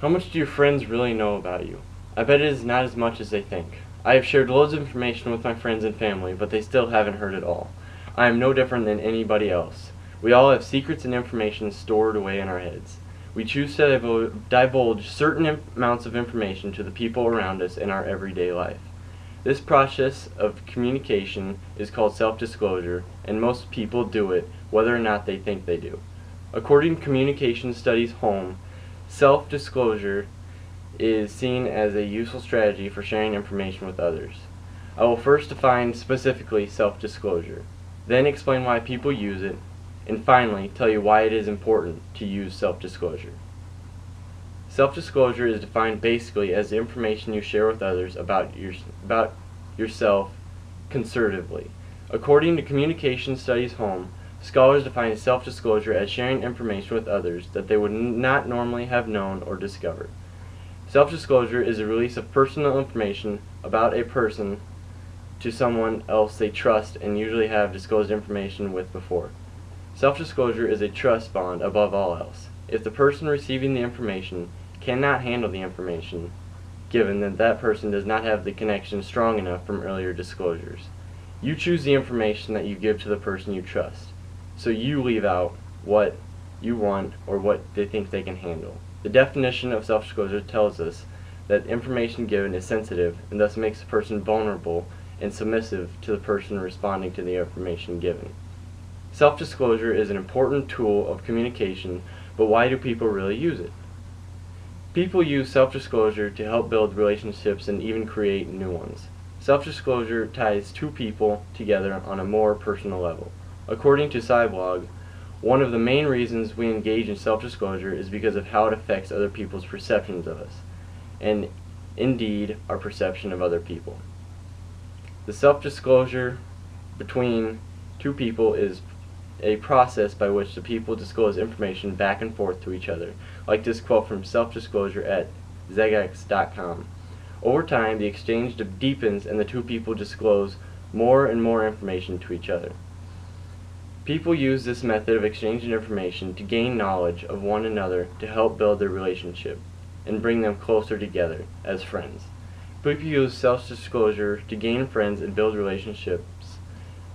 How much do your friends really know about you? I bet it is not as much as they think. I have shared loads of information with my friends and family, but they still haven't heard it all. I am no different than anybody else. We all have secrets and information stored away in our heads. We choose to divulge certain amounts of information to the people around us in our everyday life. This process of communication is called self-disclosure, and most people do it whether or not they think they do. According to Communication Studies Home, self-disclosure is seen as a useful strategy for sharing information with others. I will first define specifically self-disclosure, then explain why people use it, and finally tell you why it is important to use self-disclosure. Self-disclosure is defined basically as the information you share with others about yourself conservatively. According to Communication Studies Home, scholars define self-disclosure as sharing information with others that they would not normally have known or discovered. Self-disclosure is a release of personal information about a person to someone else they trust and usually have disclosed information with before. Self-disclosure is a trust bond above all else. If the person receiving the information cannot handle the information given, then that person does not have the connection strong enough from earlier disclosures. You choose the information that you give to the person you trust, so you leave out what you want or what they think they can handle. The definition of self-disclosure tells us that information given is sensitive and thus makes the person vulnerable and submissive to the person responding to the information given. Self-disclosure is an important tool of communication, but why do people really use it? People use self-disclosure to help build relationships and even create new ones. Self-disclosure ties two people together on a more personal level. According to Cyblog, one of the main reasons we engage in self-disclosure is because of how it affects other people's perceptions of us, and indeed our perception of other people. The self-disclosure between two people is a process by which the people disclose information back and forth to each other, like this quote from self-disclosure at zegex.com. Over time, the exchange deepens and the two people disclose more and more information to each other. People use this method of exchanging information to gain knowledge of one another to help build their relationship and bring them closer together as friends. People use self-disclosure to gain friends and build relationships,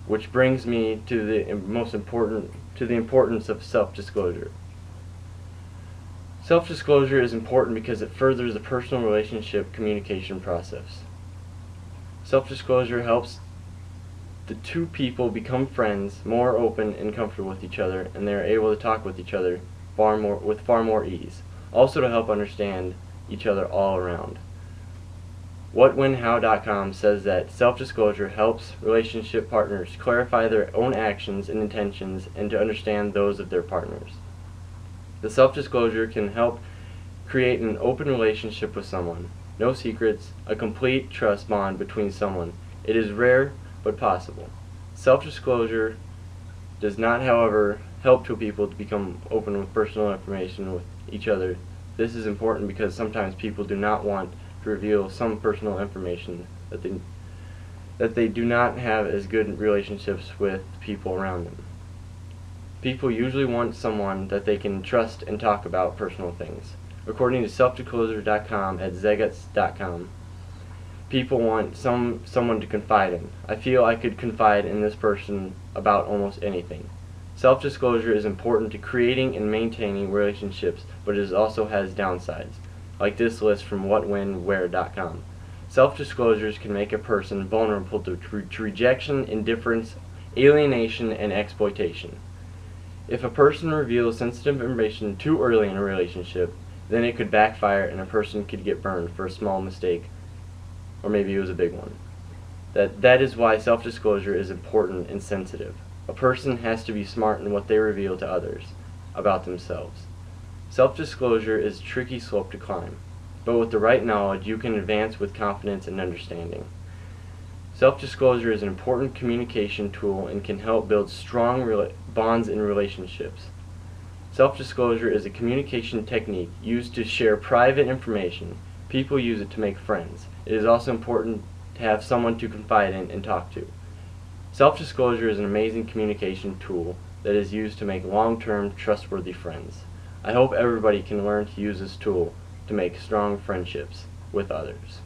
which brings me to the importance of self-disclosure. Self-disclosure is important because it furthers the personal relationship communication process. Self-disclosure helps the two people become friends, more open and comfortable with each other, and they are able to talk with each other with far more ease. Also to help understand each other all around. WhatWhenHow.com says that self-disclosure helps relationship partners clarify their own actions and intentions and to understand those of their partners. The self-disclosure can help create an open relationship with someone. No secrets, a complete trust bond between someone. It is rare, but possible. Self-disclosure does not, however, help two people to become open with personal information with each other. This is important because sometimes people do not want to reveal some personal information that they do not have as good relationships with people around them. People usually want someone that they can trust and talk about personal things. According to selfdisclosure.com at zegex.com, people want someone to confide in. I feel I could confide in this person about almost anything. Self-disclosure is important to creating and maintaining relationships, but it also has downsides, like this list from whatwhenwhere.com. Self-disclosures can make a person vulnerable to rejection, indifference, alienation, and exploitation. If a person reveals sensitive information too early in a relationship, then it could backfire and a person could get burned for a small mistake, or maybe it was a big one. That is why self-disclosure is important and sensitive. A person has to be smart in what they reveal to others about themselves. Self-disclosure is a tricky slope to climb, but with the right knowledge you can advance with confidence and understanding. Self-disclosure is an important communication tool and can help build strong bonds in relationships. Self-disclosure is a communication technique used to share private information. People use it to make friends. It is also important to have someone to confide in and talk to. Self-disclosure is an amazing communication tool that is used to make long-term, trustworthy friends. I hope everybody can learn to use this tool to make strong friendships with others.